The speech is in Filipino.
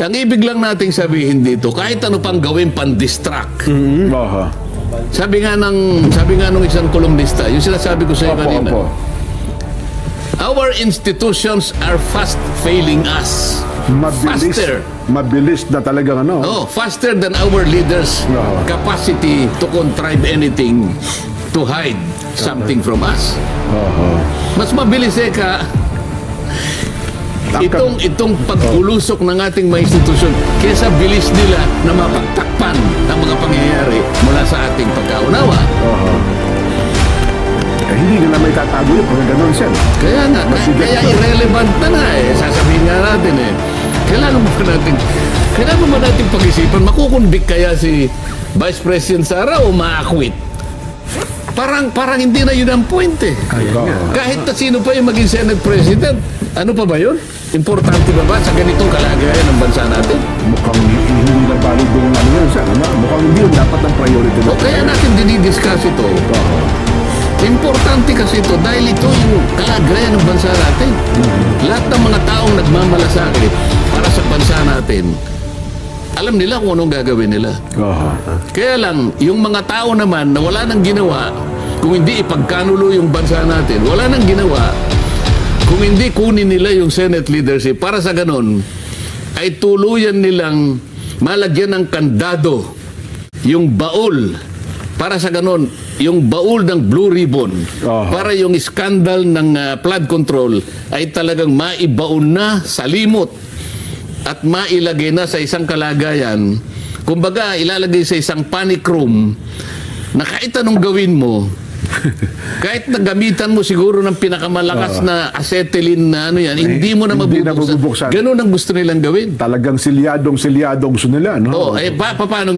Ang ibig lang nating sabihin dito, kahit ano pang gawin pan-distract. Aha. Sabi nga nung isang kolumnista, yung sinasabi ko sa iyo kanina. Opo. Our institutions are fast failing us. Mabilis. Faster. Mabilis na talagang ano. Oh, faster than our leaders' Oo. capacity to contrive anything to hide something from us. Aha. Mas mabilis itong pagbulusok ng ating mga institusyon kaysa bilis nila na mapagtakpan ang mga pangyayari mula sa ating pagkaunawa. Aha. Hindi na may tatago yun pag gano'n siya. Kaya nga, kaya irrelevant na nga sasabihin nga natin kailangan mo natin pag-isipan, makukundik kaya si Vice President Sara o maakwit? Parang hindi na yun ang point Kahit na sino pa yung maging Senate President, ano pa ba yun? Importante ba sa ganitong kalagayan ng bansa natin? Mukhang hindi na valid yung ano yun siya. Mukhang hindi yun dapat ang priority O kaya natin dinidiscuss ito. Importante kasi ito dahil ito yung kalagayan ng bansa natin. Lahat ng mga taong nagmamalasakit para sa bansa natin, alam nila kung anong gagawin nila. Kaya lang, yung mga tao naman na wala nang ginawa, kung hindi ipagkanulo yung bansa natin, wala nang ginawa, kung hindi kunin nila yung Senate leadership, para sa ganon, ay tuluyan nilang malagyan ng kandado yung baul. Para sa ganon, yung baul ng Blue Ribbon, para yung skandal ng flood control ay talagang maibaon na sa limot at mailagay na sa isang kalagayan, kumbaga ilalagay sa isang panic room na kahit anong gawin mo, kahit nagamitan mo siguro ng pinakamalakas na acetylene na ano yan, hindi mo na hindi na mabubuksan. mabubuksan. Ganun ang gusto nilang gawin. Talagang silyadong gusto nila, no? Paano